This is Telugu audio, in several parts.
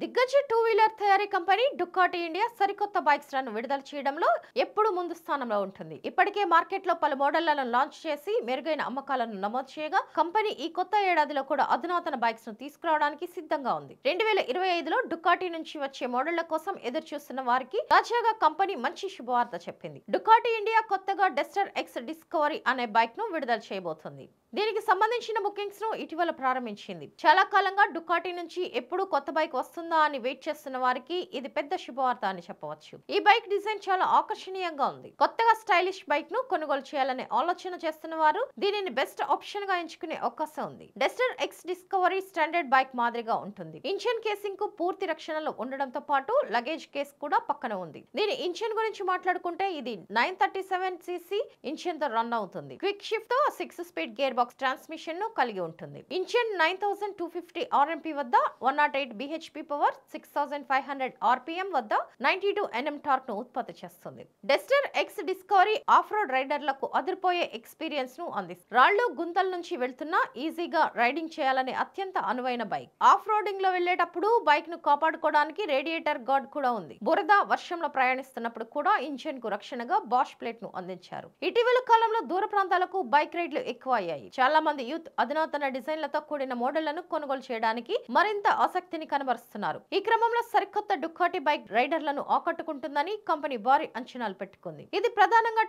దిగ్గజ టూ వీలర్ తయారీ కంపెనీ డుకాటి ఇండియా సరికొత్త బైక్స్ లను విడుదల చేయడంలో ఎప్పుడు ముందు స్థానంలో ఉంటుంది. ఇప్పటికే మార్కెట్లో పలు మోడళ్లను లాంచ్ చేసి మెరుగైన అమ్మకాలను నమోదు చేయగా కంపెనీ ఈ కొత్త ఏడాదిలో కూడా అధునాతన బైక్స్ ను తీసుకురావడానికి సిద్ధంగా ఉంది. 2025లో డుకాటి నుంచి వచ్చే మోడళ్ల కోసం ఎదురు చూస్తున్న వారికి తాజాగా కంపెనీ మంచి శుభవార్త చెప్పింది. డుకాటి ఇండియా కొత్తగా డస్టర్ ఎక్స్ డిస్కవరీ అనే బైక్ ను విడుదల చేయబోతోంది. దీనికి సంబంధించిన బుకింగ్స్ ను ఇటీవల ప్రారంభించింది. చాలా కాలంగా డుకాటి నుంచి ఎప్పుడు కొత్త బైక్ వస్తుందా అని వెయిట్ చేస్తున్న వారికి ఇది పెద్ద శుభవార్త అని చెప్పవచ్చు. ఈ బైక్ డిజైన్ చాలా ఆకర్షణీయంగా ఉంది. కొత్తగా స్టైలిష్ బైక్ ను కొనుగోలు చేయాలనే ఆలోచన చేస్తున్న వారు దీనిని బెస్ట్ ఆప్షన్ గా ఎంచుకునే అవకాశం ఉంది. Duster X discovery standard bike మాదిరిగా ఉంటుంది. ఇంజిన్ కేసింగ్ కు పూర్తి రక్షణలో ఉండడంతో పాటు లగేజ్ కేస్ కూడా పక్కన ఉంది. దీని ఇంజిన్ గురించి మాట్లాడుకుంటే ఇది 937cc ఇంజిన్ తో రన్ అవుతుంది. క్విక్ షిఫ్ట్ తో 6 స్పీడ్ గేర్ బాక్స్ ట్రాన్స్మిషన్ ను కలిగి ఉంటుంది. ఇంజిన్ 9250 RMP వద్ద 108 bhp పవర్, 6500 RPM వద్ద 92 Nm టార్క్ ను ఉత్పత్తి చేస్తుంది. Duster X discovery off road రైడర్లకు అదిరిపోయే ఎక్స్పీరియన్స్ ను అందిస్తుంది. రాళ్లు గుంతల నుంచి వెళ్తున్నా ఈజీగా రైడింగ్ చేయాలనే అత్యంత అనువైన బైక్. ఆఫ్ రోడింగ్ లో వెళ్లేటప్పుడు బైక్ ను కాపాడుకోవడానికి రేడియేటర్ గార్డ్ కూడా ఉంది. బురద, వర్షంలో ప్రయాణిస్తున్నప్పుడు కూడా ఇంజిన్ కు రక్షణగా బాష్ ప్లేట్ ను అందించారు. ఇటీవల కాలంలో దూర ప్రాంతాలకు బైక్ రైడ్లు ఎక్కువ అయ్యాయి. చాలా మంది యూత్ అధునాతన డిజైన్లతో కూడిన మోడళ్లను కొనుగోలు చేయడానికి మరింత ఆసక్తిని కనబరుస్తున్నారు. ఈ క్రమంలో సరికొత్త డుకాటి బైక్ రైడర్లను ఆకట్టుకుంటుందని కంపెనీ భారీ అంచనాలు పెట్టుకుంది. ఇది ప్రధానంగా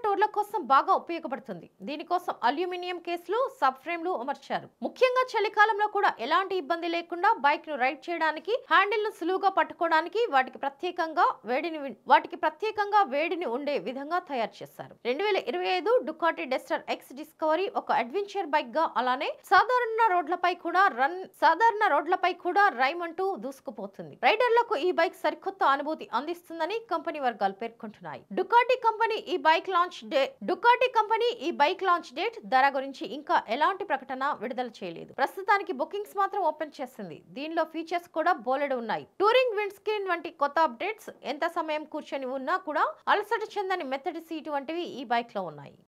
టూర్ల కోసం బాగా ఉపయోగపడుతుంది. దీనికోసం అల్యూమినియం కేసులు, సబ్ ఫ్రేమ్లు అమర్చారు. ముఖ్యంగా చలికాలంలో కూడా ఎలాంటి ఇబ్బంది లేకుండా బైక్ ను రైడ్ చేయడానికి, హ్యాండిల్ ను సులువుగా పట్టుకోవడానికి వాటికి ప్రత్యేకంగా వేడిని ఉండే విధంగా తయారు చేశారు. 2025 డుకాటి డస్టర్ ఎక్స్ డిస్కవరీ ఒక అడ్వెంచర్ బైక్ గా, అలానే సాధారణ రోడ్లపై కూడా రైమంటూ దూసుకుపోతుంది. రైడర్లకు ఈ బైక్ సరికొత్త అనుభూతి అందిస్తుందని కంపెనీ వర్గాలు పేర్కొంటున్నాయి. డుకాటి కంపెనీ ఈ బైక్ లాంచ్ డేట్, ధర గురించి ఇంకా ఎలాంటి ప్రకటన విడుదల చేయలేదు. ప్రస్తుతానికి బుకింగ్స్ మాత్రం ఓపెన్ చేసింది. దీనిలో ఫీచర్స్ కూడా బోలెడు ఉన్నాయి. టూరింగ్ విండ్ స్క్రీన్ వంటి కొత్త అప్డేట్స్, ఎంత సమయం కూర్చొని ఉన్నా కూడా అలసట చెందని మెత్తటి సీటు వంటివి ఈ బైక్ లో ఉన్నాయి.